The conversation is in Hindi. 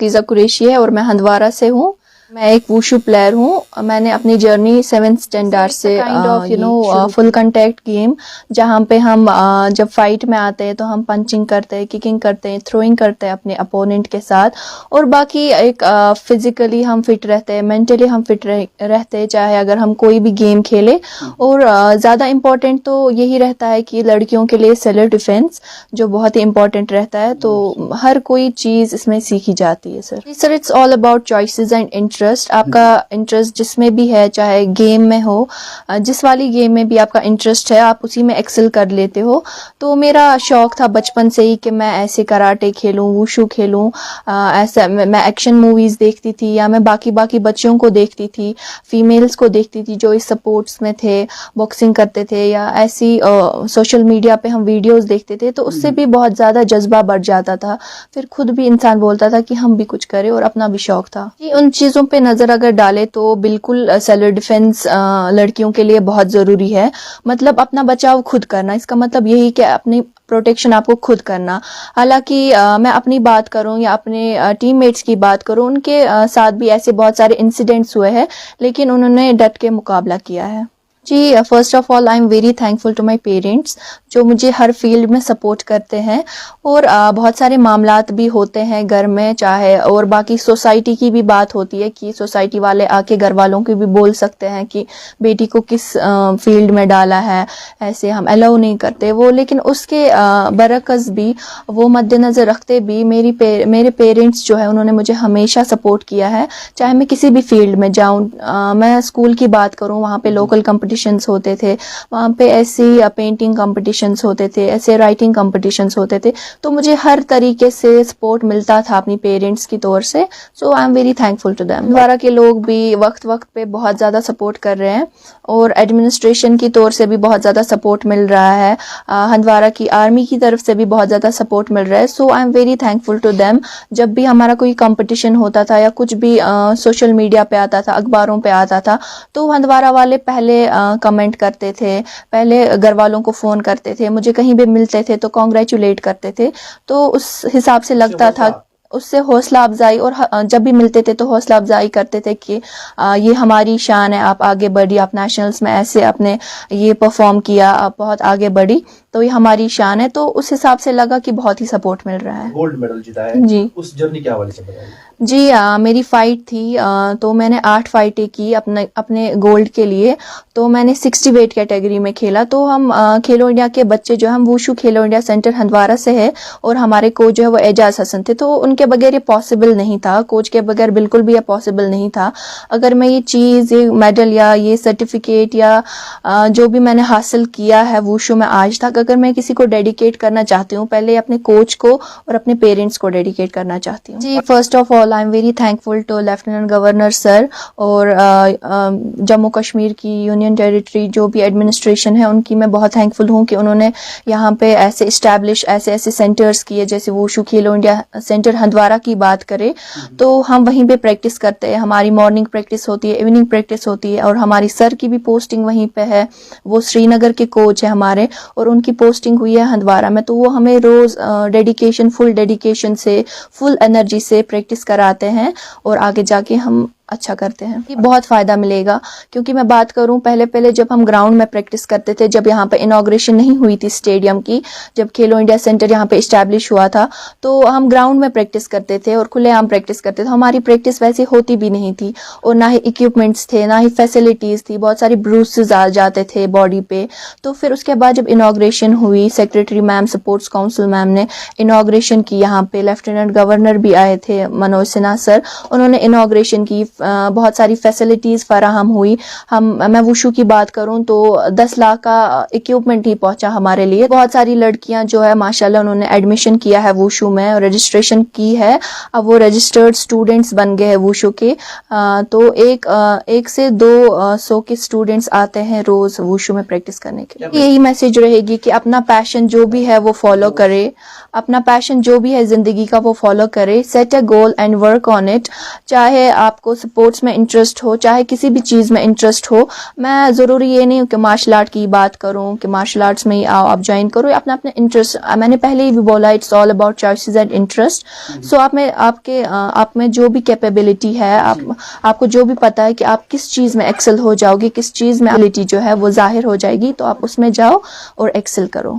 तीजा कुरैशी है और मैं हंदवारा से हूँ। मैं एक वुशु प्लेयर हूँ। मैंने अपनी जर्नी 7th स्टैंडर्ड से kind of full contact game, जहाँ पे हम जब फाइट में आते हैं तो हम पंचिंग करते हैं, किकिंग करते हैं, थ्रोइंग करते हैं अपने अपोनेंट के साथ, और बाकी एक फिजिकली हम फिट रहते हैं, मेंटली हम फिट रहते हैं, चाहे अगर हम कोई भी गेम खेले। और ज़्यादा इम्पोर्टेंट तो यही रहता है कि लड़कियों के लिए सेल्फ डिफेंस जो बहुत ही इम्पोर्टेंट रहता है, तो हर कोई चीज़ इसमें सीखी जाती है। Sir it's all about choices and interest. आपका इंटरेस्ट जिसमें भी है, चाहे गेम में हो, जिस वाली गेम में भी आपका इंटरेस्ट है आप उसी में एक्सेल कर लेते हो। तो मेरा शौक था बचपन से ही कि मैं ऐसे कराटे खेलूं, वुशु खेलूं, ऐसा मैं एक्शन मूवीज देखती थी, या मैं बाकी बच्चों को देखती थी, फीमेल्स को देखती थी जो इस स्पोर्ट्स में थे, बॉक्सिंग करते थे, या ऐसी सोशल मीडिया पे हम वीडियोस देखते थे, तो उससे भी बहुत ज़्यादा जज्बा बढ़ जाता था। फिर खुद भी इंसान बोलता था कि हम भी कुछ करें, और अपना भी शौक था कि उन चीज़ों पे नज़र अगर डाले तो बिल्कुल सेल्फ डिफेंस लड़कियों के लिए बहुत ज़रूरी है। मतलब अपना बचाव खुद करना, इसका मतलब यही कि अपनी प्रोटेक्शन आपको खुद करना। हालांकि मैं अपनी बात करूं या अपने टीममेट्स की बात करूं, उनके साथ भी ऐसे बहुत सारे इंसिडेंट्स हुए हैं, लेकिन उन्होंने डट के मुकाबला किया है। जी, first of all I am very thankful to my parents जो मुझे हर फील्ड में सपोर्ट करते हैं। और बहुत सारे मामलात भी होते हैं घर में, चाहे और बाकी सोसाइटी की भी बात होती है कि सोसाइटी वाले आके घर वालों की भी बोल सकते हैं कि बेटी को किस फील्ड में डाला है, ऐसे हम अलाउ नहीं करते वो। लेकिन उसके बरअक्स भी, वो मद्देनज़र रखते भी मेरे पेरेंट्स जो है उन्होंने मुझे हमेशा सपोर्ट किया है, चाहे मैं किसी भी फील्ड में जाऊँ। मैं स्कूल की बात करूँ, वहाँ पे लोकल कंपटीशंस होते थे, वहाँ पे ऐसी पेंटिंग कंपटीशंस होते थे, ऐसे राइटिंग कंपटीशंस होते थे, तो मुझे हर तरीके से सपोर्ट मिलता था अपनी पेरेंट्स की तौर से। So I am very thankful to them. Handwara के लोग भी वक्त पे बहुत ज़्यादा सपोर्ट कर रहे हैं, और एडमिनिस्ट्रेशन की तौर से भी बहुत ज़्यादा सपोर्ट मिल रहा है, हंदवारा की आर्मी की तरफ से भी बहुत ज़्यादा सपोर्ट मिल रहा है। So I am very thankful to them. जब भी हमारा कोई कंपटीशन होता था या कुछ भी सोशल मीडिया पे आता था, अखबारों पे आता था, तो हंदवारा वाले पहले कमेंट करते थे, पहले घर वालों को फ़ोन करते थे, मुझे कहीं भी मिलते थे तो कॉन्ग्रेचुलेट करते थे। तो उस हिसाब से लगता था, उससे हौसला अफजाई, और जब भी मिलते थे तो हौसला अफजाई करते थे कि ये हमारी शान है, आप आगे बढ़ी, आप नेशनल्स में ऐसे आपने ये परफॉर्म किया, आप बहुत आगे बढ़ी, तो ये हमारी शान है। तो उस हिसाब से लगा कि बहुत ही सपोर्ट मिल रहा है। गोल्ड मेडल जीता है जी, उस जर्नी के हवाले से बताइए। जी, मेरी फ़ाइट थी, तो मैंने 8 फाइटें की अपने गोल्ड के लिए। तो मैंने 60 वेट कैटेगरी में खेला। तो हम खेलो इंडिया के बच्चे जो, हम वुशु खेलो इंडिया सेंटर हंदवारा से है, और हमारे कोच जो है वो एजाज हसन थे। तो उनके बगैर ये पॉसिबल नहीं था, कोच के बगैर बिल्कुल भी ये पॉसिबल नहीं था। अगर मैं ये चीज़, ये मेडल या ये सर्टिफिकेट या जो भी मैंने हासिल किया है वुशु में आज तक, अगर मैं किसी को डेडिकेट करना चाहती हूँ, पहले अपने कोच को और अपने पेरेंट्स को डेडिकेट करना चाहती हूँ। जी, first of all I am very thankful to lieutenant governor sir, और जम्मू कश्मीर की यूनियन टेरिटरी जो भी एडमिनिस्ट्रेशन है उनकी मैं बहुत थैंकफुल हूँ कि उन्होंने यहाँ पे ऐसे इस्टेब्लिश ऐसे सेंटर्स किए, जैसे वुशु खेलो इंडिया सेंटर हंदवारा की बात करें तो हम वहीं पे प्रैक्टिस करते हैं। हमारी मॉर्निंग प्रैक्टिस होती है, इवनिंग प्रैक्टिस होती है, और हमारी सर की भी पोस्टिंग वहीं पे है, वो श्रीनगर के कोच है हमारे, और उनकी पोस्टिंग हुई है हंदवारा में। तो वो हमें रोज़ फुल डेडिकेशन से, फुल एनर्जी से प्रैक्टिस कराते हैं, और आगे जाके हम अच्छा करते हैं। ये बहुत फ़ायदा मिलेगा, क्योंकि मैं बात करूं, पहले जब हम ग्राउंड में प्रैक्टिस करते थे, जब यहाँ पे इनॉग्रेशन नहीं हुई थी स्टेडियम की, जब खेलो इंडिया सेंटर यहाँ पे इस्टेब्लिश हुआ था, तो हम ग्राउंड में प्रैक्टिस करते थे और खुलेआम प्रैक्टिस करते थे। हमारी प्रैक्टिस वैसे होती भी नहीं थी, और ना ही इक्विपमेंट्स थे, ना ही फैसिलिटीज़ थी, बहुत सारी ब्रूसेस आ जाते थे बॉडी पे। तो फिर उसके बाद जब इनॉग्रेशन हुई, secretary ma'am, sports council ma'am ने इनॉग्रेशन की, यहाँ पे लेफ्टिनेंट गवर्नर भी आए थे मनोज सिन्हा सर, उन्होंने इनॉग्रेशन की, बहुत सारी फैसिलिटीज़ फराहम हुई। मैं वुशु की बात करूं तो 10 लाख का इक्विपमेंट ही पहुंचा हमारे लिए। बहुत सारी लड़कियां जो है माशाल्लाह उन्होंने एडमिशन किया है वुशु में, और रजिस्ट्रेशन की है, अब वो रजिस्टर्ड स्टूडेंट्स बन गए हैं वुशु के। तो एक से 200 के स्टूडेंट्स आते हैं रोज़ वुशु में प्रैक्टिस करने के लिए। यही मैसेज रहेगी कि अपना पैशन जो भी है वो फॉलो करे, अपना पैशन जो भी है ज़िंदगी का वो फॉलो करे, set a goal and work on it. चाहे आपको स्पोर्ट्स में इंटरेस्ट हो, चाहे किसी भी चीज़ में इंटरेस्ट हो, मैं ज़रूरी ये नहीं हूँ कि मार्शल आर्ट की बात करूँ कि मार्शल आर्ट्स में ही आओ आप ज्वाइन करो, अपना अपना इंटरेस्ट, मैंने पहले ही भी बोला it's all about choices and interest. So आप में जो भी कैपेबिलिटी है, आपको जो भी पता है कि आप किस चीज़ में एक्सेल हो जाओगे, किस चीज़ में एबिलिटी जो है वो जाहिर हो जाएगी, तो आप उसमें जाओ और एक्सेल करो।